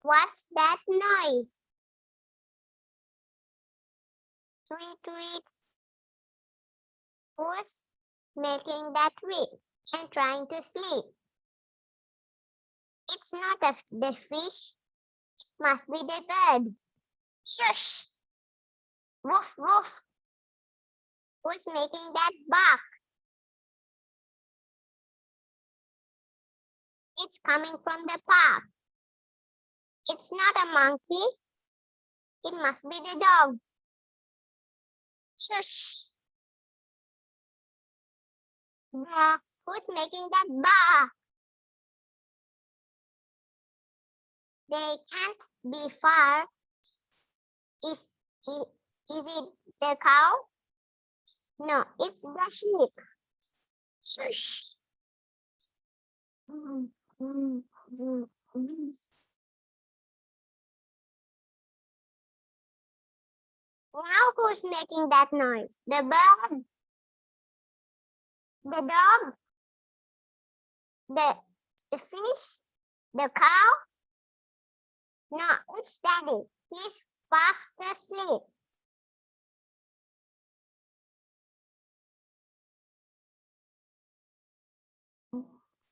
What's that noise? Tweet, tweet. Who's making that tweet and trying to sleep? It's not the fish. It must be the bird. Shush! Woof, woof. Who's making that bark? It's coming from the park. It's not a monkey. It must be the dog. Shush! Bruh, who's making that bark? They can't be far. Is it the cow? No, it's the sheep. Shush! Now who's making that noise? The bird? The dog? The fish? The cow? No, it's Daddy. He's fast asleep.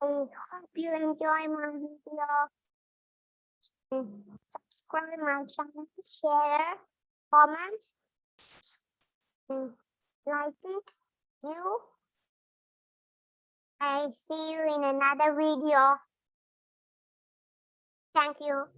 I hope you enjoy my video. Subscribe my channel, share, comment, like it. I see you in another video. Thank you.